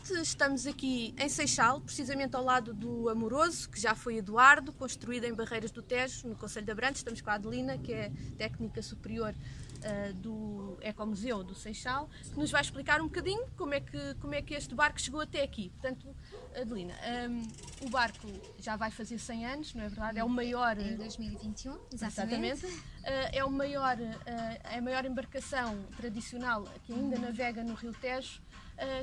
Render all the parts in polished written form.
Abrantes, estamos aqui em Seixal, precisamente ao lado do Amoroso, que já foi Eduardo, construído em Barreiras do Tejo, no concelho de Abrantes. Estamos com a Adelina, que é técnica superior do Ecomuseu do Seixal, que nos vai explicar um bocadinho como é que este barco chegou até aqui. Portanto, Adelina, o barco já vai fazer 100 anos, não é verdade? É o maior... Em 2021, exatamente. É a maior embarcação tradicional que ainda navega no Rio Tejo.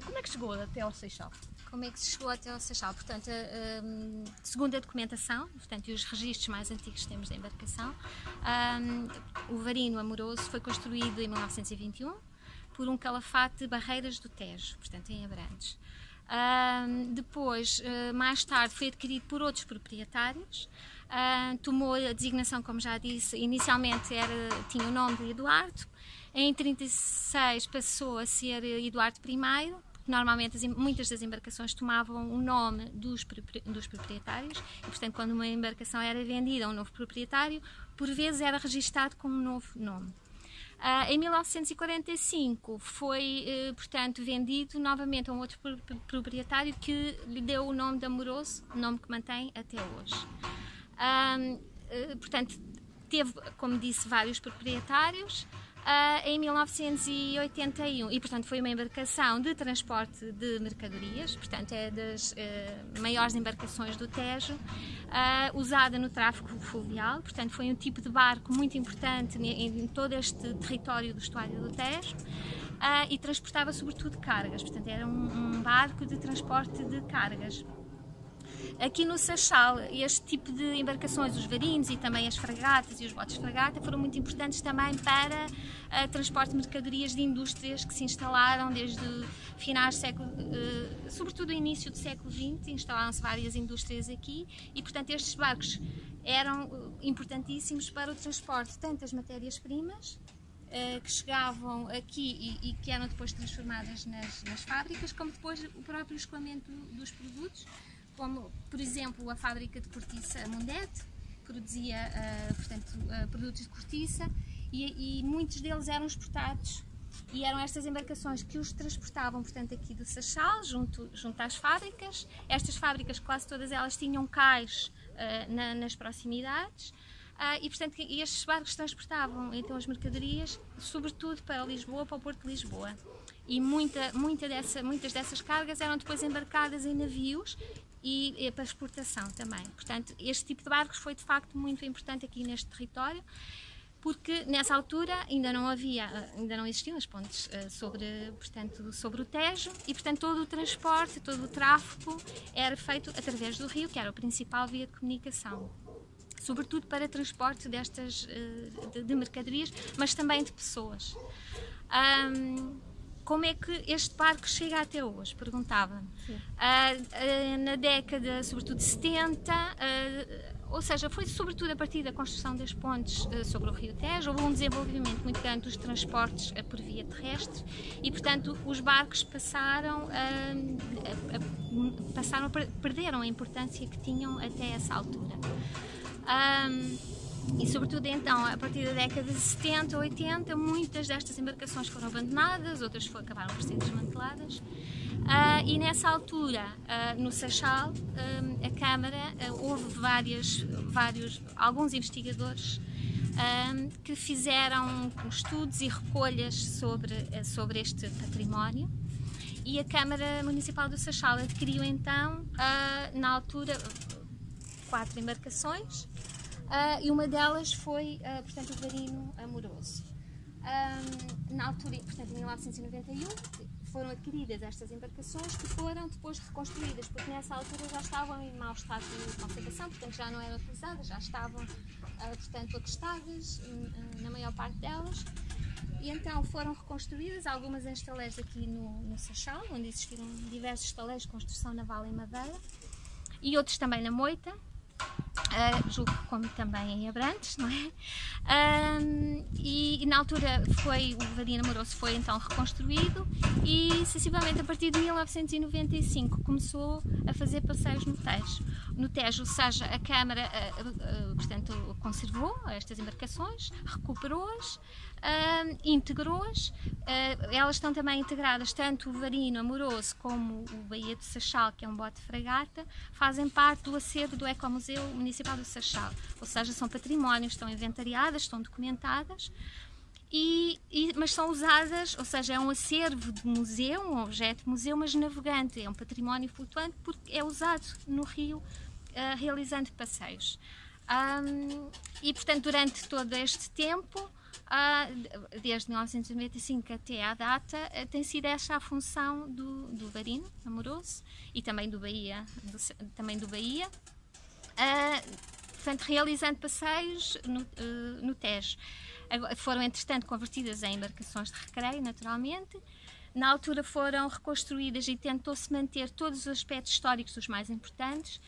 Como é que chegou até ao Seixal? Como é que se chegou até ao Seixal? Portanto, segundo a documentação, portanto, e os registros mais antigos que temos da embarcação, o Varino Amoroso foi construído em 1921 por um calafate de Barreiras do Tejo, portanto, em Abrantes. Depois, mais tarde, foi adquirido por outros proprietários, tomou a designação, como já disse, inicialmente tinha o nome de Eduardo, em 1936 passou a ser Eduardo I, porque normalmente muitas das embarcações tomavam o nome dos proprietários, e portanto quando uma embarcação era vendida a um novo proprietário, por vezes era registado com um novo nome. Em 1945 foi, portanto, vendido novamente a um outro proprietário que lhe deu o nome de Amoroso, nome que mantém até hoje. Portanto, teve, como disse, vários proprietários. Em 1981, e portanto foi uma embarcação de transporte de mercadorias, portanto é das maiores embarcações do Tejo, usada no tráfego fluvial, portanto foi um tipo de barco muito importante em todo este território do estuário do Tejo, e transportava sobretudo cargas, portanto era um barco de transporte de cargas. Aqui no Seixal, este tipo de embarcações, os varinos e também as fragatas e os botes fragata, foram muito importantes também para transporte de mercadorias de indústrias que se instalaram desde finais do século, sobretudo o início do século XX, instalaram-se várias indústrias aqui e, portanto, estes barcos eram importantíssimos para o transporte tanto das matérias-primas que chegavam aqui e que eram depois transformadas nas fábricas, como depois o próprio escoamento dos produtos, como, por exemplo, a fábrica de cortiça Mundete, que produzia, portanto, produtos de cortiça e muitos deles eram exportados e eram estas embarcações que os transportavam, portanto, aqui do Seixal, junto às fábricas. Estas fábricas, quase todas elas, tinham cais nas proximidades e, portanto, estes barcos transportavam então as mercadorias, sobretudo para Lisboa, para o Porto de Lisboa. E muitas dessas cargas eram depois embarcadas em navios e para exportação também. Portanto, este tipo de barcos foi de facto muito importante aqui neste território, porque nessa altura ainda não existiam as pontes sobre o Tejo e, portanto, todo o transporte, todo o tráfego era feito através do rio, que era a principal via de comunicação, sobretudo para transporte destas de mercadorias, mas também de pessoas. Como é que este barco chega até hoje? Perguntava-me. Na década, sobretudo, de 70, ou seja, foi sobretudo a partir da construção das pontes sobre o Rio Tejo, houve um desenvolvimento muito grande dos transportes por via terrestre e, portanto, os barcos perderam a importância que tinham até essa altura. E sobretudo então, a partir da década de 70, 80, muitas destas embarcações foram abandonadas, outras acabaram por ser desmanteladas. E nessa altura, no Seixal, a Câmara, houve alguns investigadores que fizeram estudos e recolhas sobre este património. E a Câmara Municipal do Seixal adquiriu então, na altura, 4 embarcações. E uma delas foi, portanto, o Varino Amoroso. Na altura, portanto, em 1991, foram adquiridas estas embarcações que foram depois reconstruídas, porque nessa altura já estavam em mau estado de conservação, portanto já não eram utilizadas, já estavam, portanto, atestadas, na maior parte delas. E então foram reconstruídas, algumas em estaleiros aqui no Seixal, onde existiram diversos estaleiros de construção naval em madeira, e outros também na Moita. Julgo como também em Abrantes, não é? E na altura o Varino Amoroso foi então reconstruído e sensivelmente a partir de 1995 começou a fazer passeios no Tejo, ou seja, a Câmara portanto conservou estas embarcações, recuperou-as integrou-as. Elas estão também integradas, tanto o Varino Amoroso como o Baía do Seixal, que é um bote de fragata, fazem parte do acervo do Ecomuseu Municipal do Seixal. Ou seja, são patrimónios, estão inventariadas, estão documentadas, mas são usadas, ou seja, é um acervo de museu, um objeto de museu, mas navegante, é um património flutuante porque é usado no rio, realizando passeios. E, portanto, durante todo este tempo, desde 1995 até à data, tem sido esta a função do Varino Amoroso e também do Baía, portanto, realizando passeios no Tejo. Foram, entretanto, convertidas em embarcações de recreio, naturalmente. Na altura foram reconstruídas e tentou-se manter todos os aspectos históricos, os mais importantes,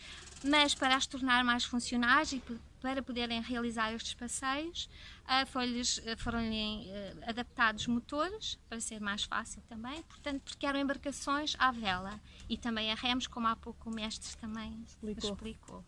mas para as tornar mais funcionais e para poderem realizar estes passeios, foram-lhe adaptados motores, para ser mais fácil também, portanto, porque eram embarcações à vela e também a remos, como há pouco o mestre também explicou.